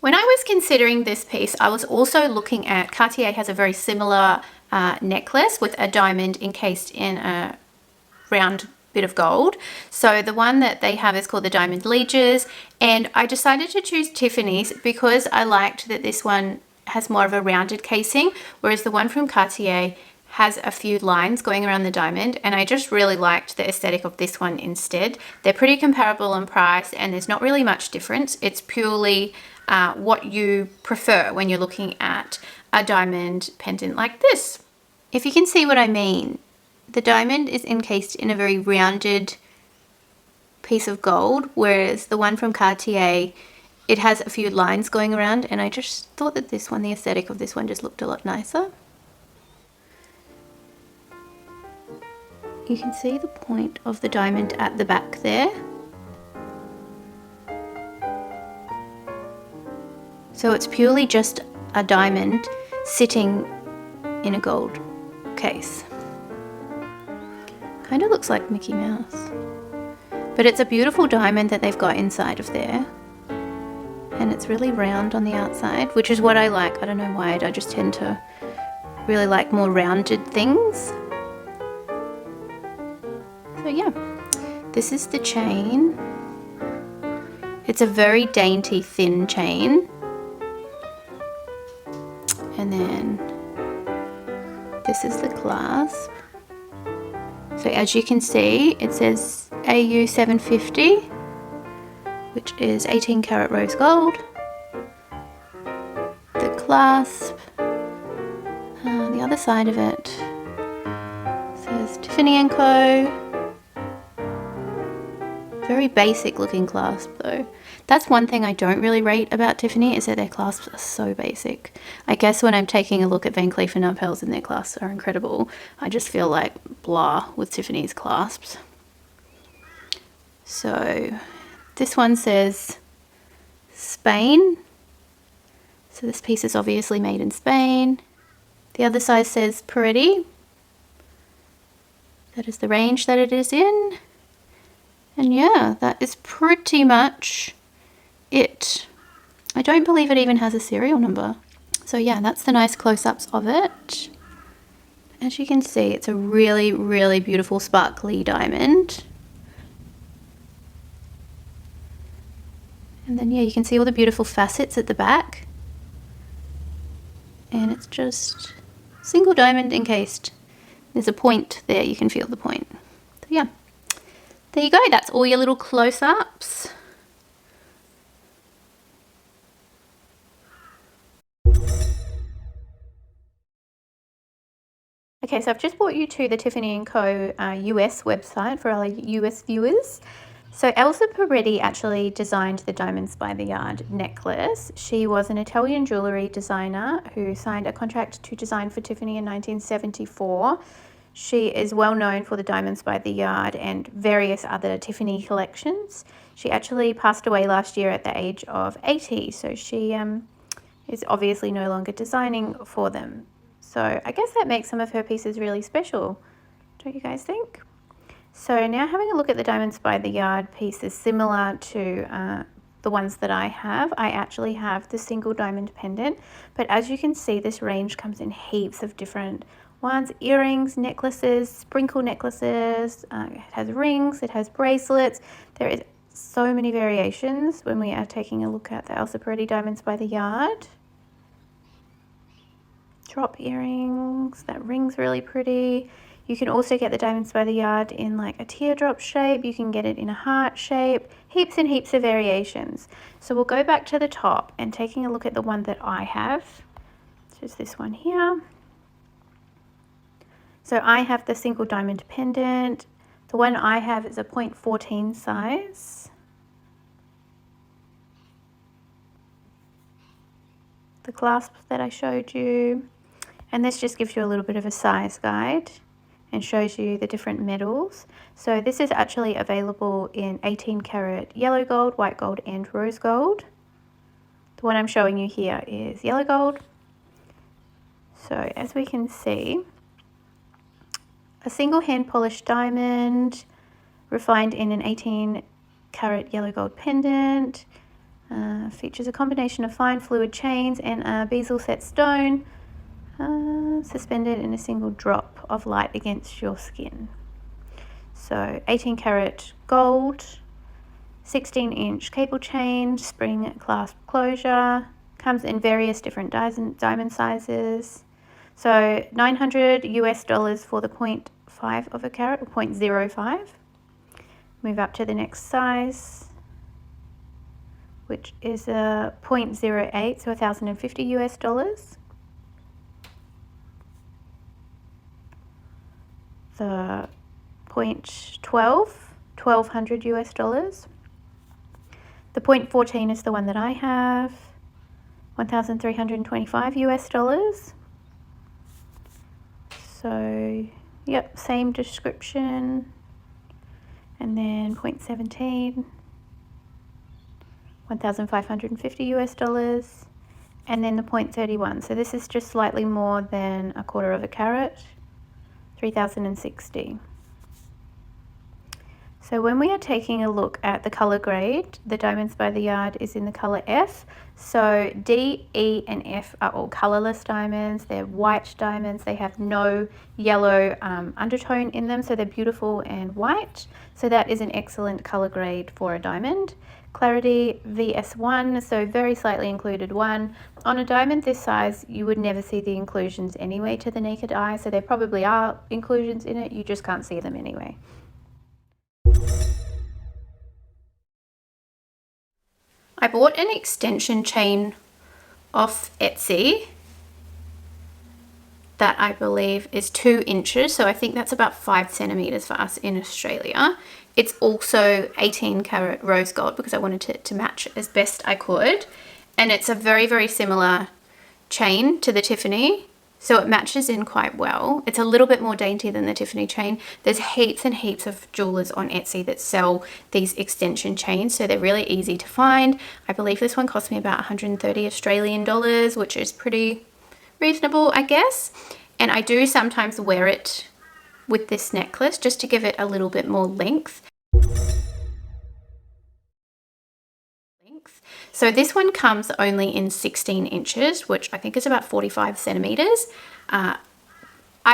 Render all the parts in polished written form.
When I was considering this piece, I was also looking at, Cartier has a very similar necklace with a diamond encased in a round bit of gold. So the one that they have is called the Diamond Leeches, and I decided to choose Tiffany's because I liked that this one has more of a rounded casing, whereas the one from Cartier has a few lines going around the diamond, and I just really liked the aesthetic of this one instead. They're pretty comparable in price and there's not really much difference. It's purely what you prefer when you're looking at a diamond pendant like this. If you can see what I mean, the diamond is encased in a very rounded piece of gold, whereas the one from Cartier, it has a few lines going around, and I just thought that this one, the aesthetic of this one just looked a lot nicer. You can see the point of the diamond at the back there. So it's purely just a diamond sitting in a gold case. Kind of looks like Mickey Mouse. But it's a beautiful diamond that they've got inside of there. And it's really round on the outside, which is what I like. I don't know why, I just tend to really like more rounded things. So yeah, this is the chain. It's a very dainty thin chain. And then this is the clasp. So as you can see, it says AU 750, which is 18 karat rose gold. The clasp, the other side of it says Tiffany Co. Very basic looking clasp though. That's one thing I don't really rate about Tiffany, is that their clasps are so basic. I guess when I'm taking a look at Van Cleef & Arpels and their clasps are incredible, I just feel like blah with Tiffany's clasps. So this one says Spain. So this piece is obviously made in Spain. The other side says Peretti. That is the range that it is in. And yeah, that is pretty much it. I don't believe it even has a serial number. So yeah, that's the nice close-ups of it. As you can see, it's a really, really beautiful sparkly diamond. And then yeah, you can see all the beautiful facets at the back. And it's just single diamond encased. There's a point there, you can feel the point. So yeah. There you go, that's all your little close-ups. Okay, so I've just brought you to the Tiffany Co US website for our US viewers. So Elsa Peretti actually designed the Diamonds by the Yard necklace. She was an Italian jewellery designer who signed a contract to design for Tiffany in 1974. She is well known for the Diamonds by the Yard and various other Tiffany collections. She actually passed away last year at the age of 80, so she is obviously no longer designing for them. So I guess that makes some of her pieces really special, don't you guys think? So now having a look at the Diamonds by the Yard pieces similar to the ones that I have. I actually have the single diamond pendant, but as you can see, this range comes in heaps of different ones: earrings, necklaces, sprinkle necklaces, it has rings, it has bracelets. There is so many variations when we are taking a look at the Elsa Peretti Diamonds by the Yard. Drop earrings, that ring's really pretty. You can also get the Diamonds by the Yard in like a teardrop shape. You can get it in a heart shape. Heaps and heaps of variations. So we'll go back to the top and taking a look at the one that I have. So it's this one here. So I have the single diamond pendant. The one I have is a 0.14 size. The clasp that I showed you. And this just gives you a little bit of a size guide and shows you the different metals. So this is actually available in 18 karat yellow gold, white gold and rose gold. The one I'm showing you here is yellow gold. So as we can see, a single hand polished diamond refined in an 18 karat yellow gold pendant. Features a combination of fine fluid chains and a bezel set stone suspended in a single drop of light against your skin. So 18 karat gold, 16-inch cable chain, spring clasp closure, comes in various different diamond sizes. So $900 for the 0.5 of a carat, or 0.05. Move up to the next size, which is a 0.08, so $1,050. The 0.12, $1,200. The 0.14 is the one that I have, $1,325. So, yep, same description. And then 0.17, $1,550. And then the 0.31. So this is just slightly more than a quarter of a carat, $3,060. So when we are taking a look at the color grade, the Diamonds by the Yard is in the color F. So D, E, and F are all colorless diamonds. They're white diamonds. They have no yellow undertone in them, so they're beautiful and white. So that is an excellent color grade for a diamond. Clarity VS1, so very slightly included one. On a diamond this size, you would never see the inclusions anyway to the naked eye, so there probably are inclusions in it, you just can't see them anyway. I bought an extension chain off Etsy that I believe is 2 inches, so I think that's about 5 centimeters for us in Australia. It's also 18 karat rose gold because I wanted it to match as best I could, and it's a very, very similar chain to the Tiffany, so it matches in quite well. It's a little bit more dainty than the Tiffany chain. There's heaps and heaps of jewelers on Etsy that sell these extension chains, so they're really easy to find. I believe this one cost me about 130 Australian dollars, which is pretty reasonable, I guess. And I do sometimes wear it with this necklace just to give it a little bit more length. So this one comes only in 16 inches, which I think is about 45 centimeters. I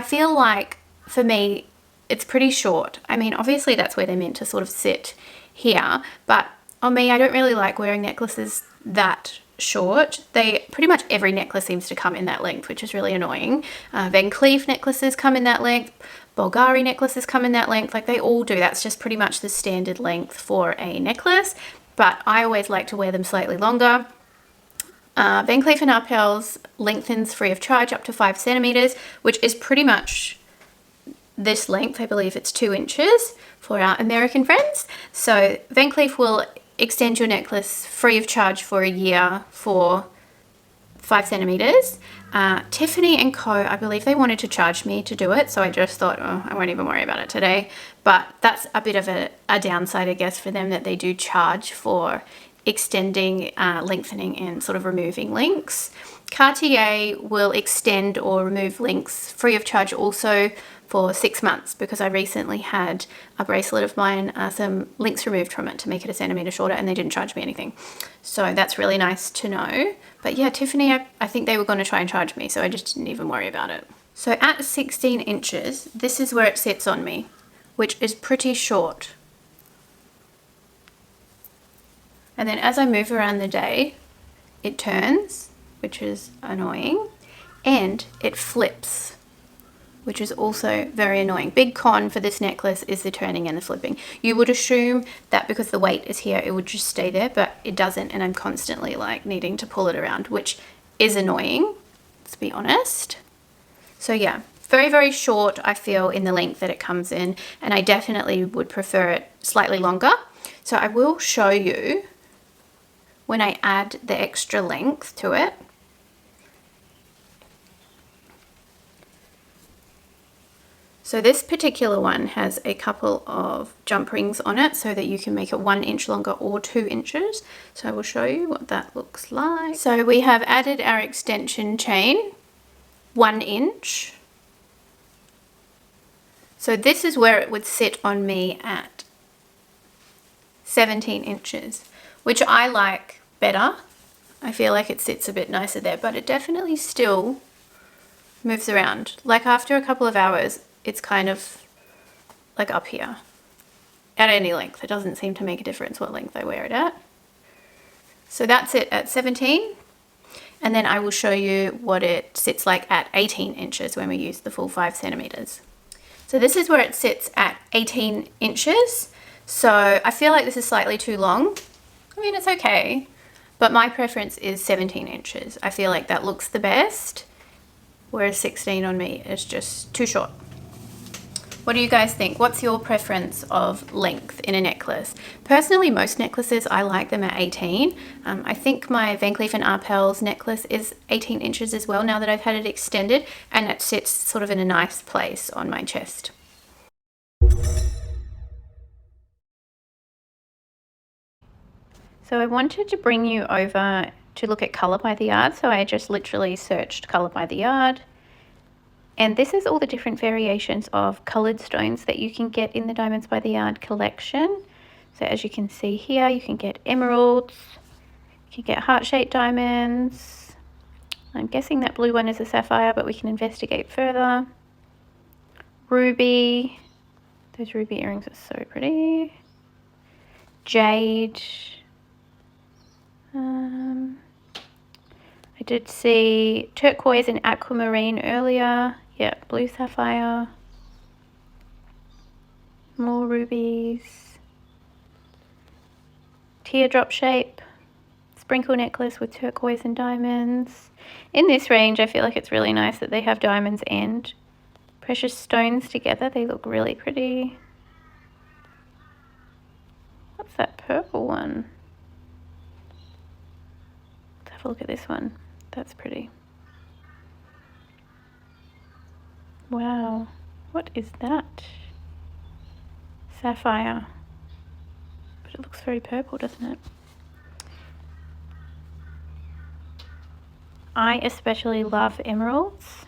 feel like for me, it's pretty short. I mean, obviously that's where they're meant to sort of sit here, but on me, I don't really like wearing necklaces that short. Pretty much every necklace seems to come in that length, which is really annoying. Van Cleef necklaces come in that length. Bulgari necklaces come in that length. Like, they all do. That's just pretty much the standard length for a necklace. But I always like to wear them slightly longer. Van Cleef & Arpels lengthens free of charge up to 5 centimeters, which is pretty much this length. I believe it's 2 inches for our American friends. So Van Cleef will extend your necklace free of charge for a year for 5 centimeters. Tiffany Co, I believe they wanted to charge me to do it, so I just thought, oh, I won't even worry about it today. But that's a bit of a downside, I guess, for them, that they do charge for extending, lengthening, and sort of removing links. Cartier will extend or remove links free of charge also for 6 months, because I recently had a bracelet of mine, some links removed from it to make it a centimeter shorter, and they didn't charge me anything. So that's really nice to know. But yeah, Tiffany, I think they were going to try and charge me, so I just didn't even worry about it. So at 16 inches, this is where it sits on me, which is pretty short. And then as I move around the day, it turns, which is annoying, and it flips, which is also very annoying. Big con for this necklace is the turning and the flipping. You would assume that because the weight is here, it would just stay there, but it doesn't, and I'm constantly like needing to pull it around, which is annoying, let's be honest. So yeah, very, very short, I feel, in the length that it comes in, and I definitely would prefer it slightly longer. So I will show you when I add the extra length to it. So this particular one has a couple of jump rings on it so that you can make it 1 inch longer or 2 inches. So I will show you what that looks like. So we have added our extension chain, 1 inch. So this is where it would sit on me at 17 inches, which I like better. I feel like it sits a bit nicer there, but it definitely still moves around. Like after a couple of hours, it's kind of like up here at any length. It doesn't seem to make a difference what length I wear it at. So that's it at 17. And then I will show you what it sits like at 18 inches when we use the full 5 centimeters. So this is where it sits at 18 inches. So I feel like this is slightly too long. I mean, it's okay, but my preference is 17 inches. I feel like that looks the best, whereas 16 on me is just too short. What do you guys think? What's your preference of length in a necklace? Personally, most necklaces, I like them at 18. I think my Van Cleef & Arpels necklace is 18 inches as well now that I've had it extended, and it sits sort of in a nice place on my chest. So I wanted to bring you over to look at Colour by the Yard, so I just literally searched Colour by the Yard. And this is all the different variations of coloured stones that you can get in the Diamonds by the Yard collection. So as you can see here, you can get emeralds, you can get heart-shaped diamonds. I'm guessing that blue one is a sapphire, but we can investigate further. Ruby. Those ruby earrings are so pretty. Jade. I did see turquoise and aquamarine earlier. Yeah, blue sapphire. More rubies. Teardrop shape. Sprinkle necklace with turquoise and diamonds. In this range, I feel like it's really nice that they have diamonds and precious stones together. They look really pretty. What's that purple one? Let's have a look at this one. That's pretty. Wow, what is that? Sapphire. But it looks very purple, doesn't it? I especially love emeralds.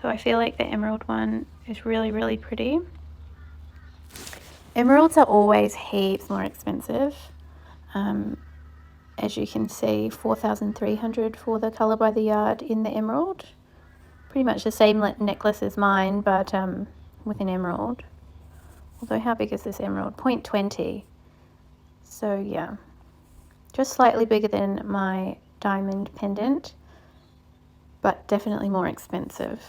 So I feel like the emerald one is really, really pretty. Emeralds are always heaps more expensive. As you can see, $4,300 for the Colour by the Yard in the emerald. Pretty much the same necklace as mine, but with an emerald. Although how big is this emerald? 0.20. So yeah, just slightly bigger than my diamond pendant, but definitely more expensive.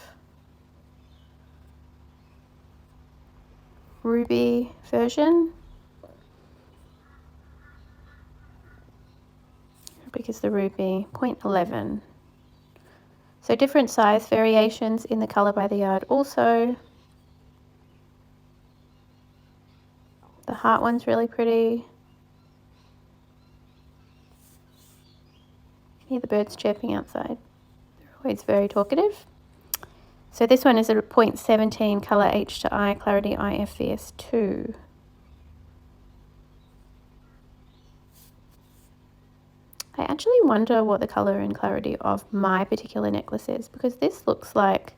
Ruby version. How big is the ruby? 0.11. So different size variations in the Colour by the Yard also. The heart one's really pretty. Hear the birds chirping outside. They're always very talkative. So this one is a 0.17 Colour H2I Clarity IFVS 2. I actually wonder what the colour and clarity of my particular necklace is, because this looks like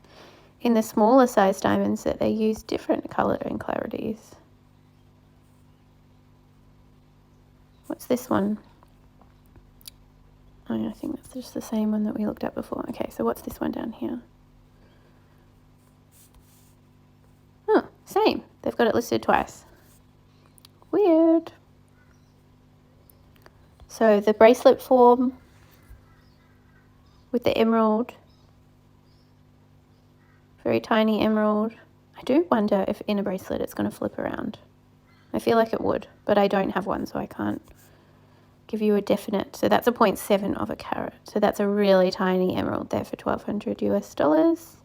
in the smaller size diamonds that they use different colour and clarities. What's this one? Oh, I think that's just the same one that we looked at before. Okay, so what's this one down here? Oh, same. They've got it listed twice. Weird. So the bracelet form with the emerald, very tiny emerald. I do wonder if in a bracelet it's going to flip around. I feel like it would, but I don't have one, so I can't give you a definite. So that's a 0.7 of a carat. So that's a really tiny emerald there for $1,200 US.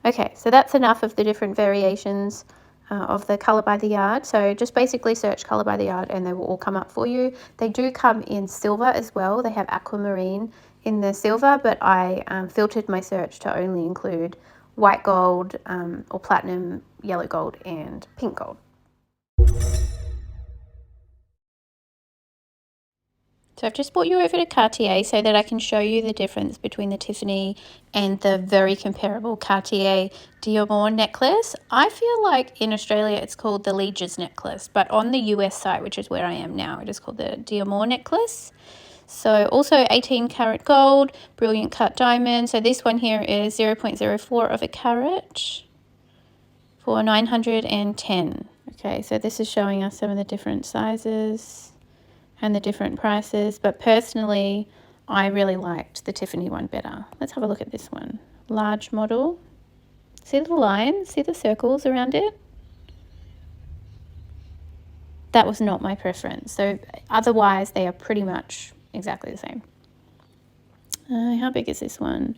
Okay, so that's enough of the different variations of the Colour by the Yard. So just basically search Colour by the Yard and they will all come up for you. They do come in silver as well. They have aquamarine in the silver, but I filtered my search to only include white gold or platinum, yellow gold and pink gold. So I've just brought you over to Cartier so that I can show you the difference between the Tiffany and the very comparable Cartier Diamond necklace. I feel like in Australia it's called the Liege's necklace, but on the US side, which is where I am now, it is called the Diamond necklace. So also 18 karat gold, brilliant cut diamond. So this one here is 0.04 of a carat for 910. Okay, so this is showing us some of the different sizes and the different prices, but personally I really liked the Tiffany one better. Let's have a look at this one. Large model. See the lines? See the circles around it? That was not my preference. So otherwise they are pretty much exactly the same. How big is this one?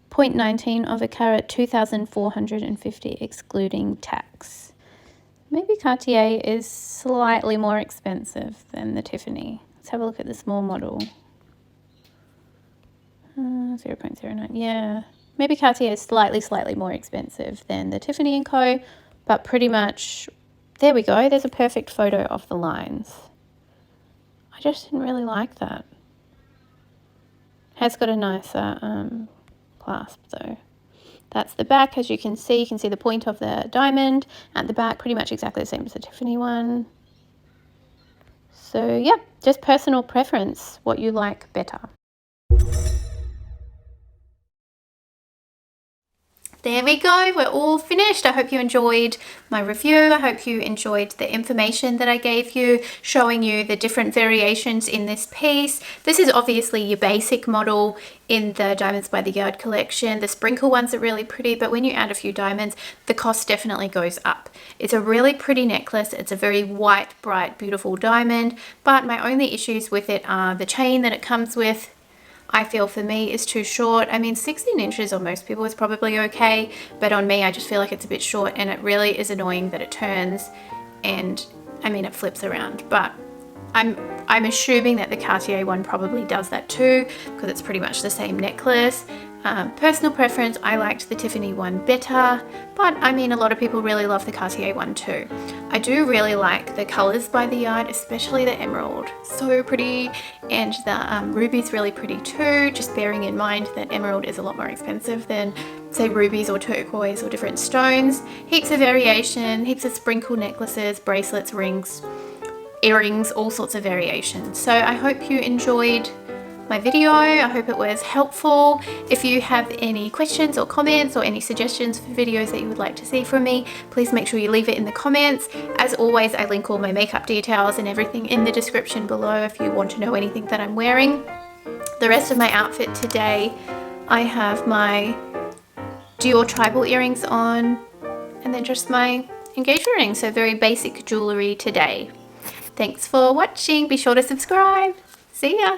0.19 of a carat, 2,450 excluding tax. Maybe Cartier is slightly more expensive than the Tiffany. Let's have a look at the small model. 0.09, yeah. Maybe Cartier is slightly more expensive than the Tiffany Co, but pretty much, there we go. There's a perfect photo of the lines. I just didn't really like that. Has got a nicer clasp though. That's the back, as you can see the point of the diamond at the back, pretty much exactly the same as the Tiffany one. So yeah, just personal preference, what you like better. There we go, we're all finished. I hope you enjoyed my review. I hope you enjoyed the information that I gave you, showing you the different variations in this piece. This is obviously your basic model in the Diamonds by the Yard collection. The sprinkle ones are really pretty, but when you add a few diamonds, the cost definitely goes up. It's a really pretty necklace. It's a very white, bright, beautiful diamond, but my only issues with it are the chain that it comes with. I feel for me is too short. I mean, 16 inches on most people is probably okay, but on me I just feel like it's a bit short, and it really is annoying that it turns and I mean it flips around. But I'm assuming that the Cartier one probably does that too, because it's pretty much the same necklace. Personal preference, I liked the Tiffany one better, but I mean a lot of people really love the Cartier one too. I do really like the colors by the Yard, especially the emerald, so pretty, and the ruby's really pretty too, just bearing in mind that emerald is a lot more expensive than say rubies or turquoise or different stones. Heaps of variation, heaps of sprinkle necklaces, bracelets, rings, earrings, all sorts of variations. So I hope you enjoyed my video. I hope it was helpful. If you have any questions or comments or any suggestions for videos that you would like to see from me, please make sure you leave it in the comments. As always, I link all my makeup details and everything in the description below if you want to know anything that I'm wearing. The rest of my outfit today, I have my Dior tribal earrings on and then just my engagement ring, so very basic jewelry today. Thanks for watching. Be sure to subscribe. See ya.